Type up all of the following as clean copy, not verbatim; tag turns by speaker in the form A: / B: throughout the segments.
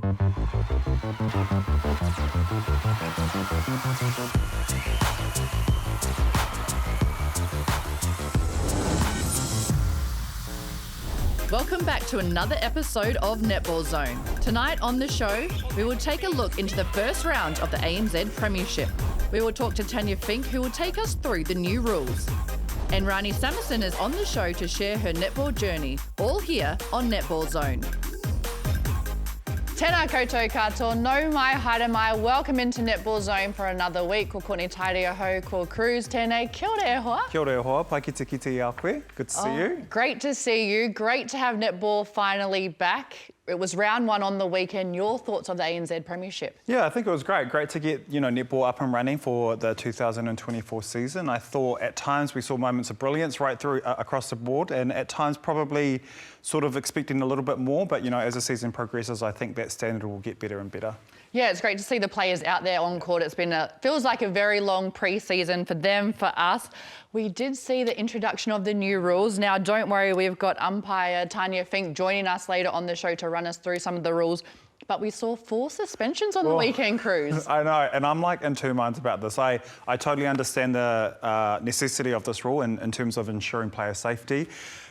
A: Welcome back to another episode of Netball Zone. Tonight on the show, we will take a look into the first round of the ANZ Premiership. We will talk to Tanya Fink, who will take us through the new rules. And Ronnie Samson is on the show to share her netball journey, all here on Netball Zone. Tēnā koutou katoa, no mai, haere mai. Welcome into Netball Zone for another week. Ko Courtney Tairi aho, ko Cruz tēnei. Kia ora e hoa.
B: Kia ora e hoa, pai ki te kite i a koe. Good to see you.
A: Great to see you. Great to have netball finally back. It was round one on the weekend. Your thoughts of the ANZ Premiership?
B: Yeah, I think it was great. Great to get, netball up and running for the 2024 season. I thought at times we saw moments of brilliance right through across the board, and at times probably sort of expecting a little bit more. But, as the season progresses, I think that standard will get better and better.
A: Yeah, it's great to see the players out there on court. It's been feels like a very long pre-season for them, for us. We did see the introduction of the new rules. Now, don't worry, we've got umpire Tanya Fink joining us later on the show to run us through some of the rules. But we saw 4 suspensions on the weekend, Cruz.
B: I know, and I'm like in two minds about this. I totally understand the necessity of this rule in terms of ensuring player safety.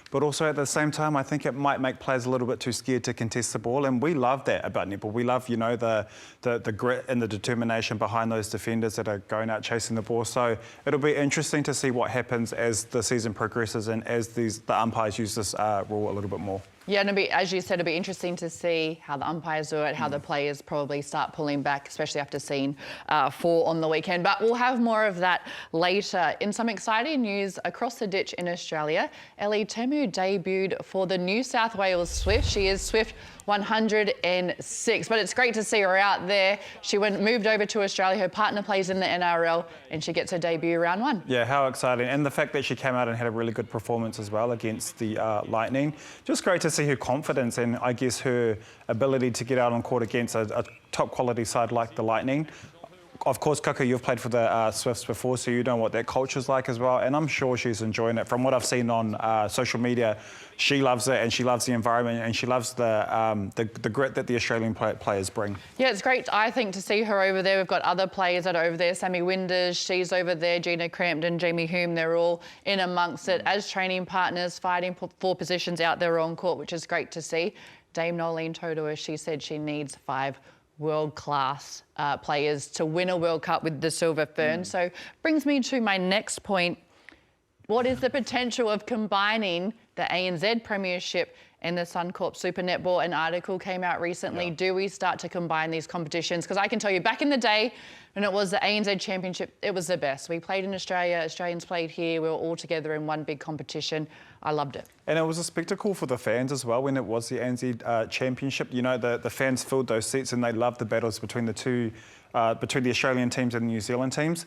B: But also at the same time, I think it might make players a little bit too scared to contest the ball. And we love that about netball. We love, the grit and the determination behind those defenders that are going out chasing the ball. So it'll be interesting to see what happens as the season progresses and as the umpires use this rule a little bit more.
A: Yeah, and as you said, it'll be interesting to see how the umpires do it, how the players probably start pulling back, especially after seeing 4 on the weekend. But we'll have more of that later. In some exciting news across the ditch in Australia, Ellie Temu debuted for the New South Wales Swift. She is Swift 106, but it's great to see her out there. She moved over to Australia. Her partner plays in the NRL, and she gets her debut round 1.
B: Yeah, how exciting. And the fact that she came out and had a really good performance as well against the Lightning. Just great to see her confidence and I guess her ability to get out on court against a top quality side like the Lightning. Of course, Kaka, you've played for the Swifts before, so you know what that culture's like as well, and I'm sure she's enjoying it. From what I've seen on social media, she loves it, and she loves the environment, and she loves the grit that the Australian players bring.
A: Yeah, it's great, I think, to see her over there. We've got other players that are over there. Sammy Winders, she's over there. Gina Crampton, Jamie Hume, they're all in amongst it as training partners, fighting for positions out there on court, which is great to see. Dame Nolene Totoa, she said she needs 5 world-class players to win a World Cup with the Silver Fern. So brings me to my next point. What is the potential of combining the ANZ Premiership and the Suncorp Super Netball? An article came out recently. Yeah. Do we start to combine these competitions? Because I can tell you, back in the day, when it was the ANZ Championship, it was the best. We played in Australia, Australians played here, we were all together in one big competition. I loved it.
B: And it was a spectacle for the fans as well when it was the ANZ Championship. The fans filled those seats and they loved the battles between the Australian teams and the New Zealand teams.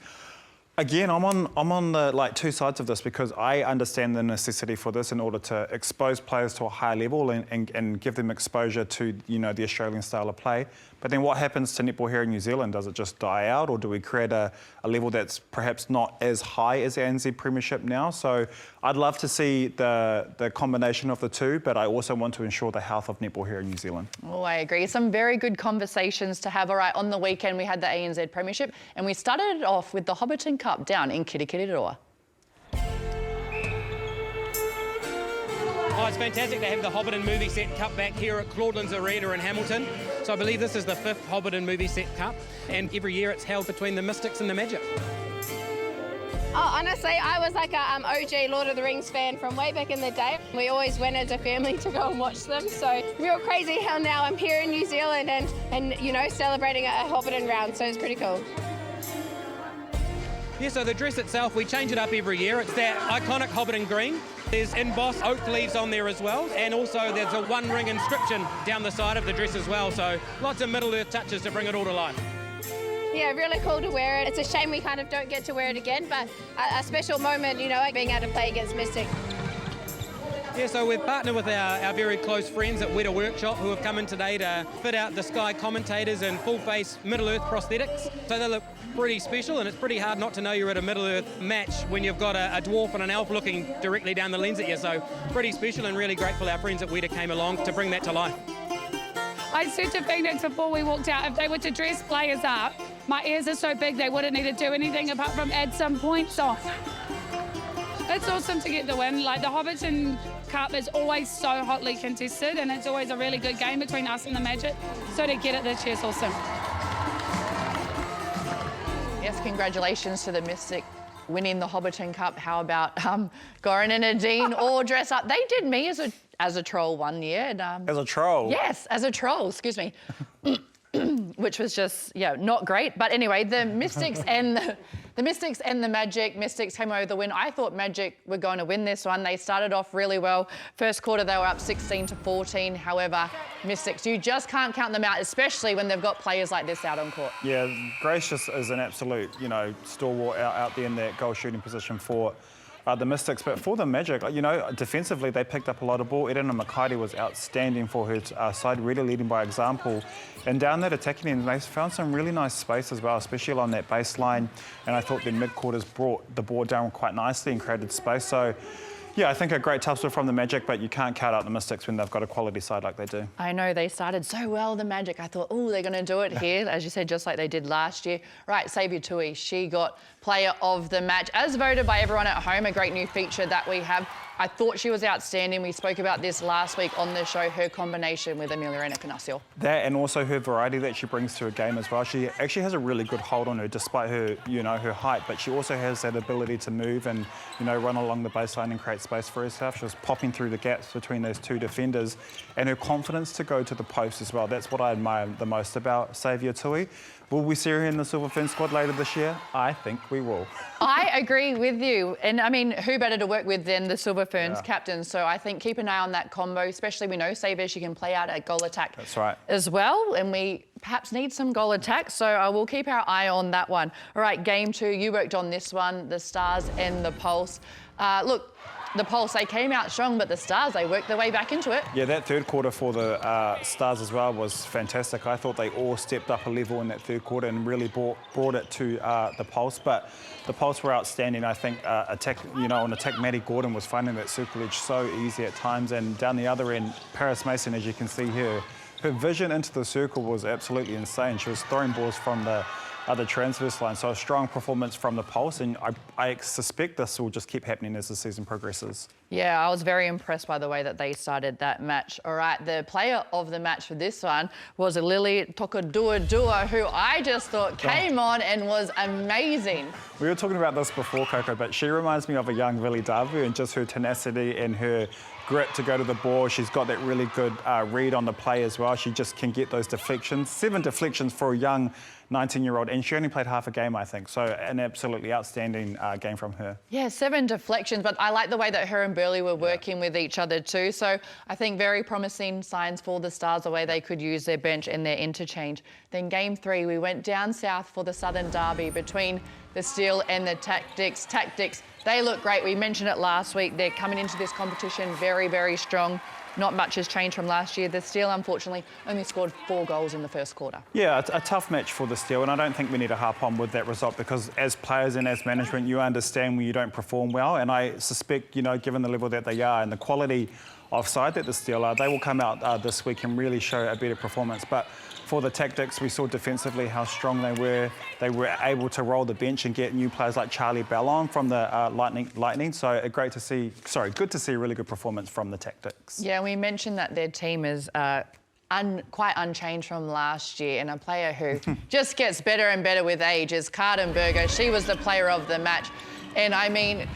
B: Again, I'm on the two sides of this because I understand the necessity for this in order to expose players to a high level and give them exposure to the Australian style of play. But then what happens to netball here in New Zealand? Does it just die out, or do we create a level that's perhaps not as high as the ANZ Premiership now? So I'd love to see the combination of the two, but I also want to ensure the health of netball here in New Zealand.
A: Oh, I agree. Some very good conversations to have. All right, on the weekend we had the ANZ Premiership, and we started it off with the Hobbiton Cup down in Kirikiriroa.
C: Oh, it's fantastic to have the Hobbiton Movie Set Cup back here at Claudelands Arena in Hamilton. So I believe this is the 5th Hobbiton Movie Set Cup, and every year it's held between the Mystics and the Magic.
D: Oh, honestly, I was like a OG Lord of the Rings fan from way back in the day. We always went as a family to go and watch them. So real crazy how now I'm here in New Zealand and celebrating a Hobbiton round. So it's pretty cool.
C: Yeah, so the dress itself, we change it up every year. It's that iconic Hobbiton green. There's embossed oak leaves on there as well, and also there's a one ring inscription down the side of the dress as well, so lots of Middle Earth touches to bring it all to life.
D: Yeah, really cool to wear it. It's a shame we kind of don't get to wear it again, but a special moment, being able to play against Mystic.
C: Yeah, so we've partnered with our very close friends at Weta Workshop who have come in today to fit out the Sky commentators and full-face Middle Earth prosthetics. So they look pretty special, and it's pretty hard not to know you're at a Middle Earth match when you've got a dwarf and an elf looking directly down the lens at you. So pretty special, and really grateful our friends at Weta came along to bring that to life.
E: I said to Phoenix before we walked out, if they were to dress players up, my ears are so big they wouldn't need to do anything apart from add some points off. It's awesome to get the win. Like, the Hobbiton Cup is always so hotly contested, and it's always a really good game between us and the Magic. So to get it this year is awesome.
A: Yes, congratulations to the Mystic winning the Hobbiton Cup. How about Goran and Nadine all dress up? They did me as a troll one year. And,
B: As a troll?
A: Yes, as a troll, excuse me. Which was just, yeah, not great. But anyway, the Mystics and the Mystics and the Magic. Mystics came over the win. I thought Magic were going to win this one. They started off really well. First quarter, they were up 16-14. However, Mystics, you just can't count them out, especially when they've got players like this out on court.
B: Yeah, Grace just is an absolute, stalwart out there in that goal shooting position for the Mystics. But for the Magic, defensively, they picked up a lot of ball. Edina Makairi was outstanding for her side, really leading by example. And down that attacking end, they found some really nice space as well, especially along that baseline. And I thought their mid-quarters brought the ball down quite nicely and created space. So, yeah, I think a great tussle from the Magic, but you can't count out the Mystics when they've got a quality side like they do.
A: I know, they started so well, the Magic. I thought, oh, they're going to do it here, as you said, just like they did last year. Right, Saviour Tui, she got player of the match, as voted by everyone at home, a great new feature that we have. I thought she was outstanding. We spoke about this last week on the show, her combination with Emiliana Canasio.
B: That, and also her variety that she brings to a game as well. She actually has a really good hold on her, despite her, her height, but she also has that ability to move and, run along the baseline and create space for herself. She was popping through the gaps between those two defenders, and her confidence to go to the post as well. That's what I admire the most about Saviour Tui. Will we see her in the Silver Fern squad later this year? I think we will. I
A: agree with you. And I mean, who better to work with than the Silver Ferns captain? So I think keep an eye on that combo, especially we know Saviour, she can play out at goal attack as well. And we perhaps need some goal attack. So I will keep our eye on that one. All right, game 2, you worked on this one, the Stars and the Pulse. Look, the Pulse, they came out strong, but the Stars, they worked their way back into it.
B: Yeah, that third quarter for the Stars as well was fantastic. I thought they all stepped up a level in that third quarter and really brought it to the Pulse. But the Pulse were outstanding. I think on attack, Maddie Gordon was finding that circlage so easy at times. And down the other end, Paris Mason, as you can see here, her vision into the circle was absolutely insane. She was throwing balls from the transverse line. So a strong performance from the Pulse, and I suspect this will just keep happening as the season progresses.
A: Yeah, I was very impressed by the way that they started that match. All right, the player of the match for this one was Lily Tokadua, who I just thought came on and was amazing.
B: We were talking about this before, Coco, but she reminds me of a young Vili Davu and just her tenacity and her grit to go to the ball. She's got that really good read on the play as well. She just can get those deflections. 7 deflections for a young 19-year-old, and she only played half a game, I think. So an absolutely outstanding game from her.
A: Yeah, 7 deflections, but I like the way that her and Burley were working with each other too. So I think very promising signs for the Stars, the way they could use their bench and their interchange. Then game 3, we went down south for the Southern Derby between the Steel and the Tactics. Tactics, they look great. We mentioned it last week. They're coming into this competition very, very strong. Not much has changed from last year. The Steel, unfortunately, only scored 4 goals in the first quarter. Yeah,
B: a tough match for the Steel, and I don't think we need to harp on with that result because as players and as management, you understand when you don't perform well, and I suspect, given the level that they are and the quality of side that the Steel are, they will come out this week and really show a better performance. But for the Tactics, we saw defensively how strong they were. They were able to roll the bench and get new players like Charlie Ballon from the Lightning. So good to see a really good performance from the Tactics.
A: Yeah, we mentioned that their team is quite unchanged from last year, and a player who just gets better and better with age is Cardenberger. She was the player of the match. And I mean,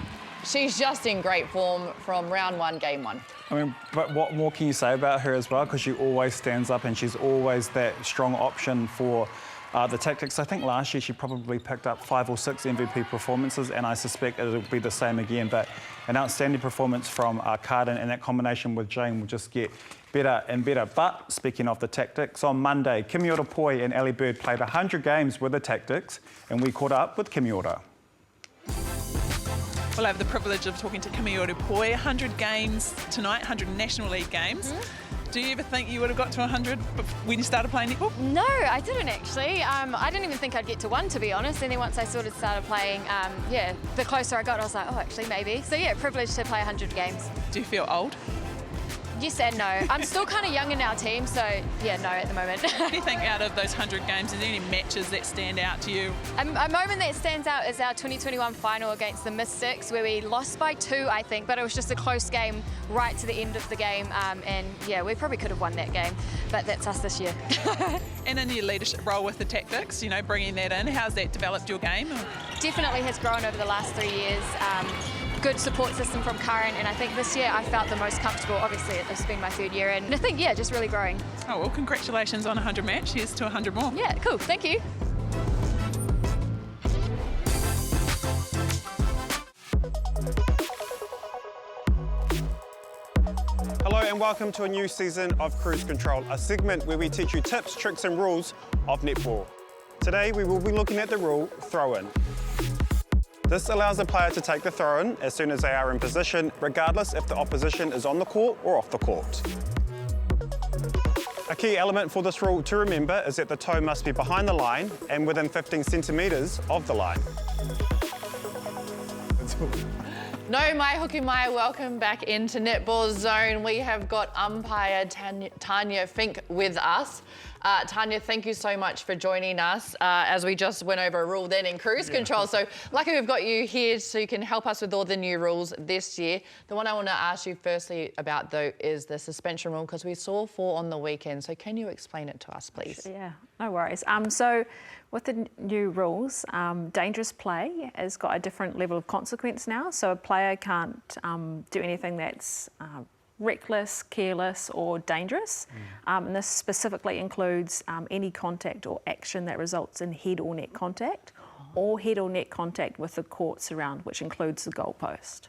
A: she's just in great form from round 1, game 1.
B: I mean, but what more can you say about her as well? Because she always stands up and she's always that strong option for the Tactics. I think last year she probably picked up 5 or 6 MVP performances, and I suspect it'll be the same again. But an outstanding performance from Carden, and that combination with Jane will just get better and better. But speaking of the Tactics, on Monday, Kimi Poi and Ali Bird played 100 games with the Tactics, and we caught up with Kimi.
F: Well, I have the privilege of talking to Kimi Poi. 100 games tonight, 100 National League games. Do you ever think you would have got to 100 when you started playing netball?
G: No, I didn't actually. I didn't even think I'd get to 1, to be honest. And then once I sort of started playing, the closer I got, I was like, oh, actually, maybe. So yeah, privileged to play 100 games.
F: Do you feel old?
G: Yes and no. I'm still kind of young in our team, so yeah, no at the moment.
F: Anything out of those 100 games, is there any matches that stand out to you?
G: A moment that stands out is our 2021 final against the Mystics, where we lost by 2, I think, but it was just a close game right to the end of the game, and yeah, we probably could have won that game, but that's us this year.
F: And in your leadership role with the tactics, you know, bringing that in, how's that developed your game?
G: Definitely has grown over the last 3 years. Good support system from Karen, and I think this year I felt the most comfortable. Obviously, it's been my 3rd year, and I think, yeah, just really growing.
F: Oh, well, congratulations on 100 match. Here's to 100 more.
G: Yeah, cool. Thank you.
H: Hello and welcome to a new season of Cruise Control, a segment where we teach you tips, tricks and rules of netball. Today we will be looking at the rule throw-in. This allows a player to take the throw-in as soon as they are in position, regardless if the opposition is on the court or off the court. A key element for this rule to remember is that the toe must be behind the line and within 15 centimetres of the line.
A: No, my hooky Maya, welcome back into Netball Zone. We have got umpire Tanya Fink with us. Tanya, thank you so much for joining us as we just went over a rule then in Cruise Control. So lucky we've got you here so you can help us with all the new rules this year. The one I want to ask you firstly about though is the suspension rule, because we saw 4 on the weekend. So can you explain it to us, please?
I: Yeah, no worries. So with the new rules, dangerous play has got a different level of consequence now. So a player can't do anything that's reckless, careless or dangerous. And this specifically includes any contact or action that results in head or neck contact or head or neck contact with the court surround, which includes the goalpost.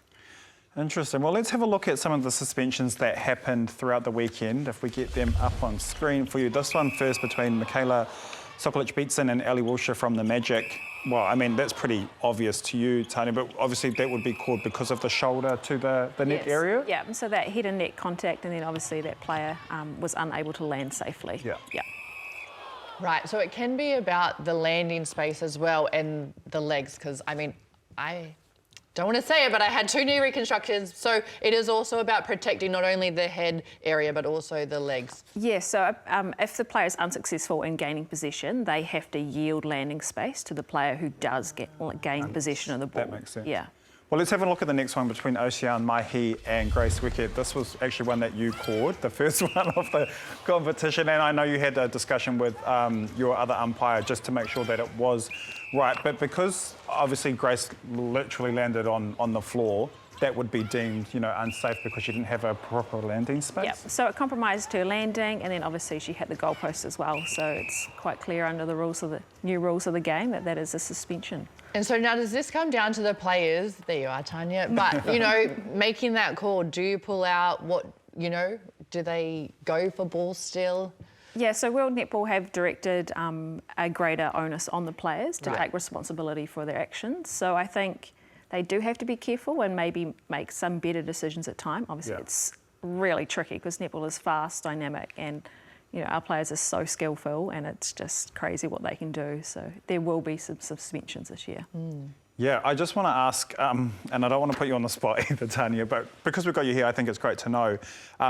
B: Interesting. Well, let's have a look at some of the suspensions that happened throughout the weekend. If we get them up on screen for you. This one first between Michaela Sokolic-Beatson and Ali Wilshire from the Magic. Well, I mean, that's pretty obvious to you, Tanya, but obviously that would be called because of the shoulder to the net area?
I: Yeah, so that head and neck contact, and then obviously that player was unable to land safely.
B: Yeah.
A: Right, so it can be about the landing space as well and the legs, because, I mean, I don't want to say it, but I had 2 knee reconstructions, so it is also about protecting not only the head area, but also the legs.
I: Yeah, so if the player is unsuccessful in gaining possession, they have to yield landing space to the player who does gain possession of the ball.
B: That makes sense.
I: Yeah.
B: Well, let's have a look at the next one between Ocean Mahi and Grace Wickett. This was actually one that you called, the first one of the competition, and I know you had a discussion with your other umpire just to make sure that it was right. But because obviously Grace literally landed on the floor, that would be deemed, you know, unsafe because she didn't have a proper landing space.
I: Yeah, so it compromised her landing, and then obviously she hit the goalpost as well. So it's quite clear under the rules of the new rules of the game that is a suspension.
A: And so now does this come down to the players? There you are, Tanya. But, you know, making that call, do you pull out what, you know, do they go for ball still?
I: Yeah, so World Netball have directed a greater onus on the players to take responsibility for their actions. So I think they do have to be careful and maybe make some better decisions at time. Obviously, it's really tricky because netball is fast, dynamic, and you know our players are so skillful, and it's just crazy what they can do. So there will be some suspensions this year.
B: Yeah, I just want to ask, and I don't want to put you on the spot either, Tanya, but because we've got you here, I think it's great to know,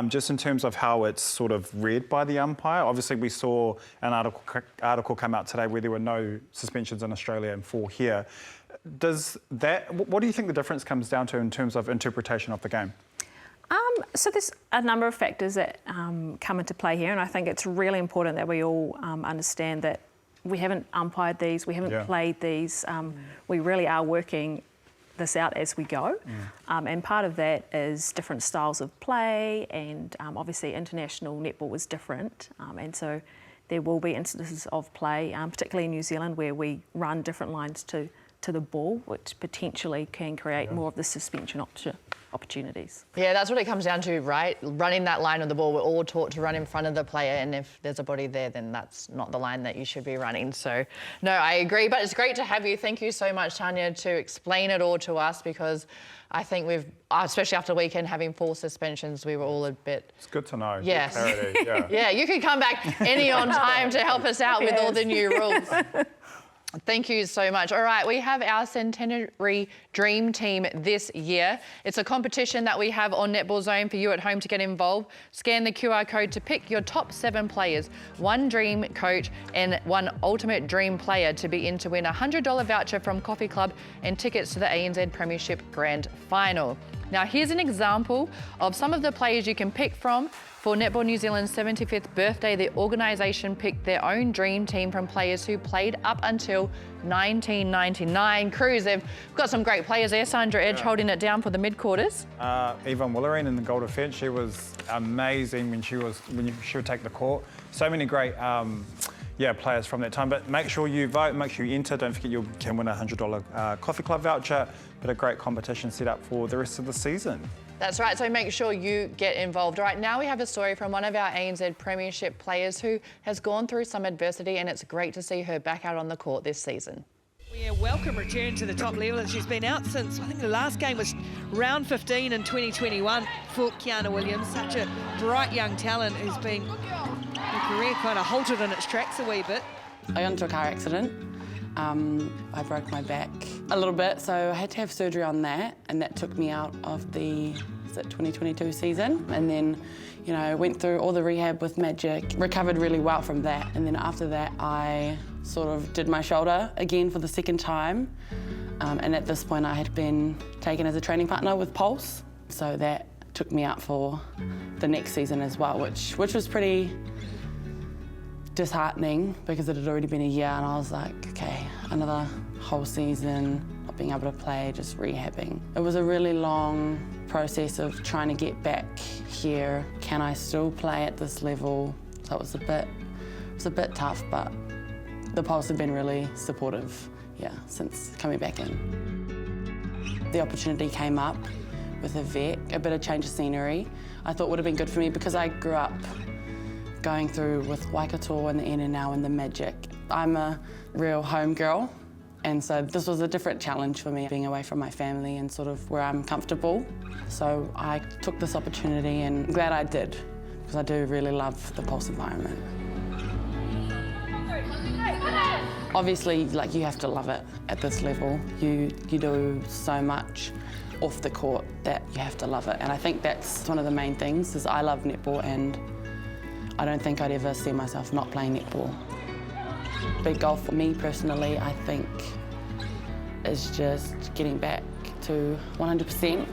B: just in terms of how it's sort of read by the umpire. Obviously, we saw an article come out today where there were no suspensions in Australia and 4 here. What do you think the difference comes down to in terms of interpretation of the game?
I: So there's a number of factors that come into play here, and I think it's really important that we all understand that we haven't umpired these, we haven't played these. We really are working this out as we go. And part of that is different styles of play, and obviously international netball was different. And so there will be instances of play, particularly in New Zealand, where we run different lines to the ball, which potentially can create more of the suspension opportunities.
A: Yeah, that's what it comes down to, right? Running that line of the ball. We're all taught to run in front of the player, and if there's a body there, then that's not the line that you should be running. So, no, I agree, but it's great to have you. Thank you so much, Tanya, to explain it all to us, because I think we've, especially after the weekend, having 4 suspensions, we were all a bit...
B: It's good to know.
A: Yes.
B: Clarity,
A: Yeah, you can come back any on time to help us out with all the new rules. Thank you so much. All right, we have our Centenary Dream Team this year. It's a competition that we have on Netball Zone for you at home to get involved. Scan the QR code to pick your top 7 players, 1 dream coach and 1 ultimate dream player to be in to win a $100 voucher from Coffee Club and tickets to the ANZ Premiership Grand Final. Now, here's an example of some of the players you can pick from. For Netball New Zealand's 75th birthday, the organisation picked their own dream team from players who played up until 1999. Cruz, they've got some great players there. Sandra Edge holding it down for the mid-quarters.
B: Yvonne Willerine in the goal defence, she was amazing when she would take the court. So many great players from that time. But make sure you vote, make sure you enter. Don't forget you can win a $100 Coffee Club voucher. But a great competition set up for the rest of the season.
A: That's right, so make sure you get involved. All right, now we have a story from one of our ANZ Premiership players who has gone through some adversity, and it's great to see her back out on the court this season.
J: A welcome return to the top level, and she's been out since, I think the last game was round 15 in 2021 for Kiana Williams, such a bright young talent who's been, her career kind of halted in its tracks a wee bit.
K: I got into a car accident. I broke my back a little bit, so I had to have surgery on that, and that took me out of the 2022 season. And then, you know, went through all the rehab with Magic, recovered really well from that. And then after that, I sort of did my shoulder again for the second time. And at this point, I had been taken as a training partner with Pulse, so that took me out for the next season as well, which was pretty disheartening because it had already been a year, and I was like, okay, another whole season, not being able to play, just rehabbing. It was a really long process of trying to get back here. Can I still play at this level? So it was a bit tough, but the Pulse have been really supportive, since coming back in. The opportunity came up with a vet, a bit of change of scenery. I thought would have been good for me because I grew up going through with Waikato and the N and now and the Magic. I'm a real home girl, and so this was a different challenge for me, being away from my family and sort of where I'm comfortable. So I took this opportunity, and I'm glad I did, because I do really love the Pulse environment. Obviously, like, you have to love it at this level. You do so much off the court that you have to love it, and I think that's one of the main things, is I love netball, and I don't think I'd ever see myself not playing netball. Big goal for me personally, I think, is just getting back to 100%.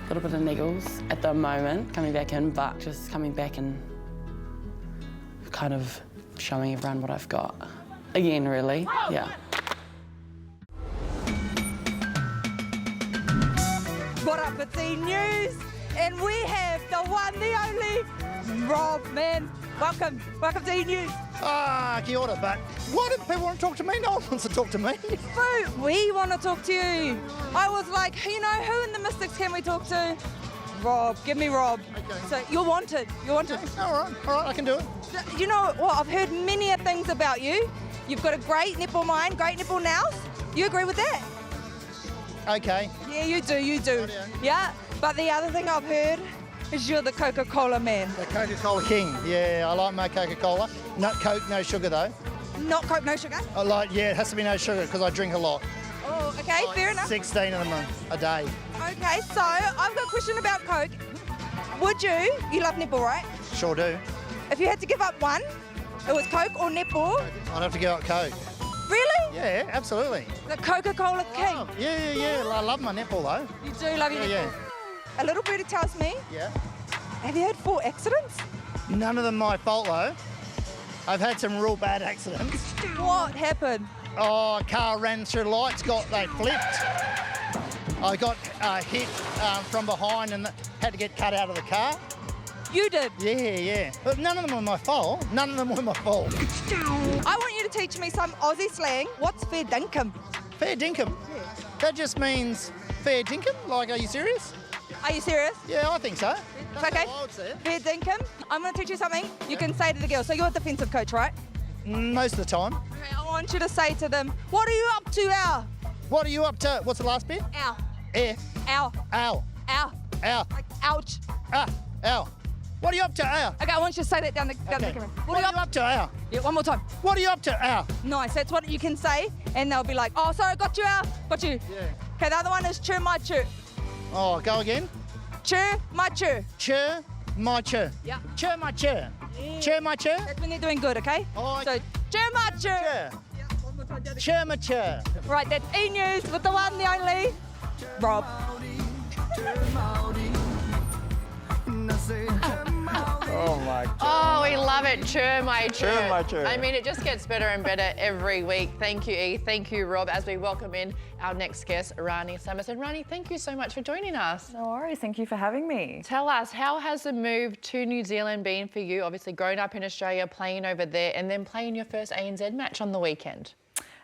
K: A little bit of niggles at the moment, coming back in, but just coming back and kind of showing everyone what I've got. Again, really, yeah.
L: What up, it's E! News, and we have the one, the only, Rob, man. Welcome to E! News.
M: Kia ora, but why do people want to talk to me? No one wants to talk to me.
L: Boo, we want to talk to you. I was like, you know, who in the Mystics can we talk to? Rob, give me Rob.
M: Okay.
L: So you're wanted. Okay. All right,
M: I can do it.
L: You know what? I've heard many things about you. You've got a great netball mind, great netball nous. You agree with that?
M: Okay.
L: Yeah, you do. Yeah, but the other thing I've heard is you're the Coca-Cola man.
M: The Coca-Cola king. Yeah, I like my Coca-Cola. Not Coke, no sugar though.
L: Not Coke, no sugar?
M: It has to be no sugar because I drink a lot.
L: Oh, okay, fair enough.
M: 16 of them a day.
L: Okay, so I've got a question about Coke. You love netball, right?
M: Sure do.
L: If you had to give up one, it was Coke or netball?
M: I'd have to give up Coke.
L: Really?
M: Yeah, absolutely.
L: The Coca-Cola king?
M: Oh, yeah. I love my netball though.
L: You do love your netball?
M: Yeah.
L: A little birdie tells me.
M: Yeah.
L: Have you had 4 accidents?
M: None of them my fault though. I've had some real bad accidents.
L: What happened?
M: Oh, a car ran through the lights, they flipped. I got hit from behind and had to get cut out of the car.
L: You did?
M: Yeah. But none of them were my fault.
L: I want you to teach me some Aussie slang. What's fair dinkum?
M: Fair dinkum? Yeah. That just means fair dinkum? Like, are you serious?
L: Are you serious?
M: Yeah, I think so.
L: Okay. Fair dinkum. I'm going to teach you something you can say to the girls. So you're a defensive coach, right?
M: Most of the time.
L: Okay, I want you to say to them, what are you up to, Al?
M: What are you up to? What's the last bit?
L: Al.
M: Air.
L: Al.
M: Ow.
L: Al.
M: Ow.
L: Like, ouch.
M: Ow. What are you up to, Al?
L: Okay, I want you to say that down the camera.
M: What are you up to, Al?
L: Yeah, one more time.
M: What are you up to, Al?
L: Nice, that's what you can say, and they'll be like, oh, sorry, got you, Al. Got you.
M: Yeah.
L: Okay, the other one is chur my chur.
M: Oh, go again.
L: Chur my chur.
M: Chur, my chur.
L: Yeah.
M: Chur, my chur. Chur, my chur.
L: That's when they're doing good, okay?
M: Oh,
L: So, chur my chur.
M: Chur. Chur, my chur.
L: Right, that's E-News with the one, the only, Rob.
B: Oh my God.
A: Oh, we love it. Chur my chur.
B: Chur my chur.
A: I mean, it just gets better and better every week. Thank you, E. Thank you, Rob, as we welcome in our next guest, Ronnie Samson. Ronnie, thank you so much for joining us.
N: No worries. Thank you for having me.
A: Tell us, how has the move to New Zealand been for you? Obviously, growing up in Australia, playing over there, and then playing your first ANZ match on the weekend.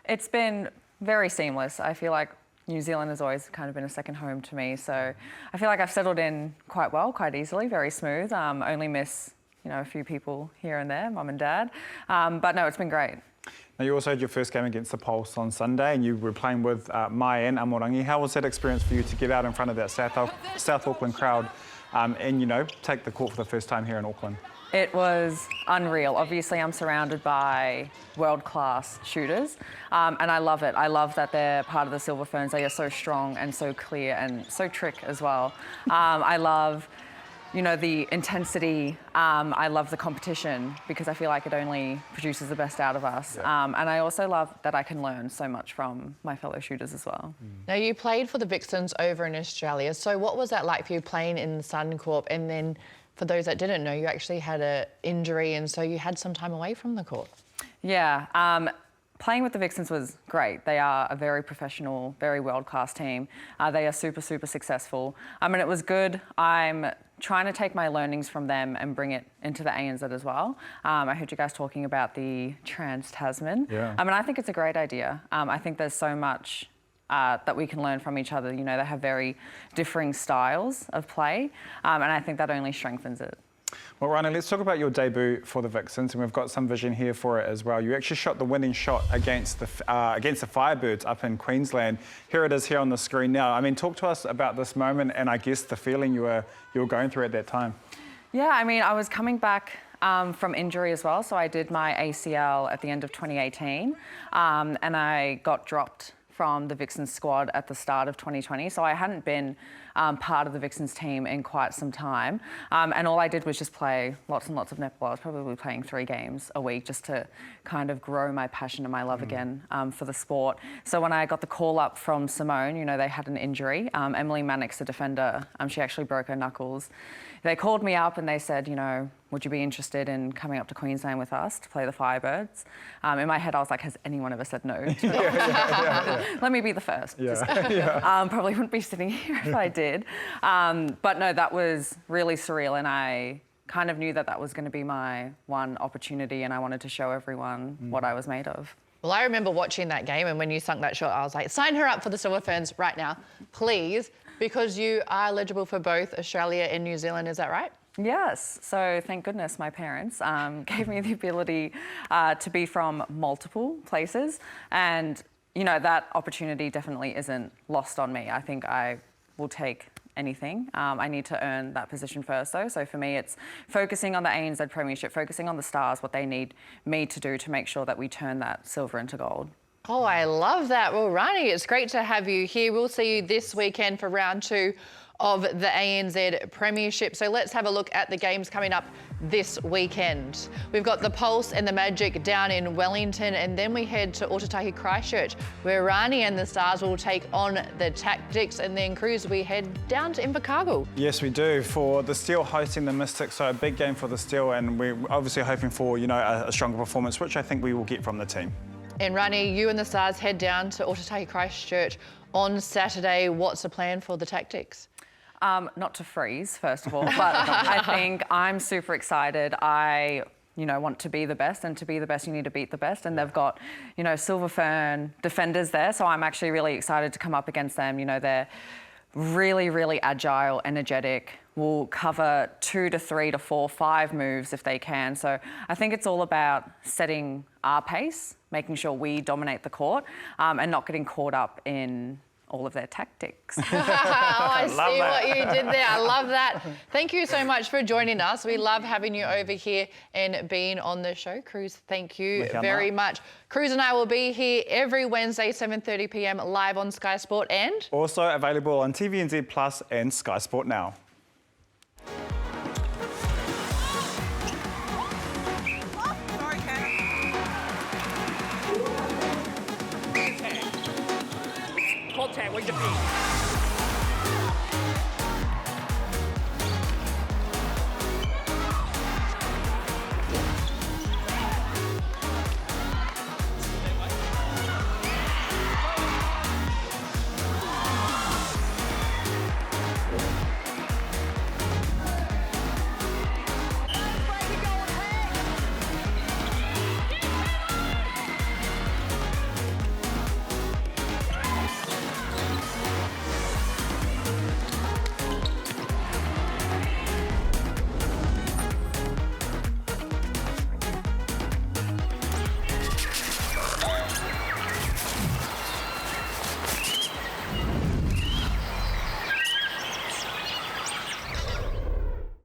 N: It's been very seamless. I feel like New Zealand has always kind of been a second home to me. So I feel like I've settled in quite well, quite easily, very smooth. Only miss, a few people here and there, mum and dad. But no, it's been great.
B: Now, you also had your first game against the Pulse on Sunday, and you were playing with Mai and Amorangi. How was that experience for you to get out in front of that South Auckland crowd and, take the court for the first time here in Auckland?
N: It was unreal. Obviously, I'm surrounded by world-class shooters, and I love it. I love that they're part of the Silver Ferns. They are so strong and so clear and so trick as well. I love, the intensity. I love the competition because I feel like it only produces the best out of us.
B: Yeah.
N: And I also love that I can learn so much from my fellow shooters as well.
A: Now, you played for the Vixens over in Australia. So what was that like for you playing in Suncorp? And then, for those that didn't know, you actually had an injury, and so you had some time away from the court.
N: Yeah, playing with the Vixens was great. They are a very professional, very world-class team. They are super, super successful. I mean, it was good. I'm trying to take my learnings from them and bring it into the ANZ as well. I heard you guys talking about the Trans-Tasman.
B: Yeah.
N: I mean, I think it's a great idea. I think there's so much that we can learn from each other. They have very differing styles of play, and I think that only strengthens it.
B: Well, Ronnie, let's talk about your debut for the Vixens, and we've got some vision here for it as well. You actually shot the winning shot against the Firebirds up in Queensland. Here it is here on the screen now. I mean, talk to us about this moment and I guess the feeling you were going through at that time.
N: Yeah, I mean, I was coming back from injury as well, so I did my ACL at the end of 2018, and I got dropped from the Vixens squad at the start of 2020. So I hadn't been part of the Vixens team in quite some time. And all I did was just play lots and lots of netball. I was probably playing 3 games a week just to kind of grow my passion and my love again for the sport. So when I got the call up from Simone, they had an injury. Emily Mannix, the defender, she actually broke her knuckles. They called me up and they said, would you be interested in coming up to Queensland with us to play the Firebirds? In my head, I was like, has anyone ever said no? Let me be the first. Probably wouldn't be sitting here if I did. But no, that was really surreal, and I kind of knew that was going to be my one opportunity, and I wanted to show everyone what I was made of.
A: Well, I remember watching that game, and when you sunk that shot, I was like, sign her up for the Silver Ferns right now, please, because you are eligible for both Australia and New Zealand, is that right?
N: Yes, so thank goodness my parents gave me the ability to be from multiple places, and that opportunity definitely isn't lost on me. I think I will take anything. I need to earn that position first though, so for me it's focusing on the ANZ Premiership, focusing on the Stars, what they need me to do to make sure that we turn that silver into gold.
A: Oh, I love that. Well, Ronnie, it's great to have you here. We'll see you this weekend for round 2 of the ANZ Premiership. So let's have a look at the games coming up this weekend. We've got the Pulse and the Magic down in Wellington, and then we head to Otatahi Christchurch, where Ronnie and the Stars will take on the Tactics, and then Cruz, we head down to Invercargill.
B: Yes, we do, for the Steel hosting the Mystics, so a big game for the Steel, and we're obviously hoping for, a stronger performance, which I think we will get from the team.
A: And Ronnie, you and the Stars head down to Otatahi Christchurch on Saturday. What's the plan for the Tactics?
N: Not to freeze, first of all, but I think I'm super excited. I want to be the best, and to be the best, you need to beat the best. And they've got, Silver Fern defenders there, so I'm actually really excited to come up against them. They're really, really agile, energetic, will cover 2 to 3 to 4, 5 moves if they can. So I think it's all about setting our pace, making sure we dominate the court, and not getting caught up in all of their tactics.
A: I see
B: that.
A: what you did there. I love that. Thank you so much for joining us. We love having you over here and being on the show. Cruz, thank you very much. Cruz and I will be here every Wednesday, 7:30 p.m. live on Sky Sport and
B: Also available on TVNZ Plus and Sky Sport Now.
O: Contact, where's your feet?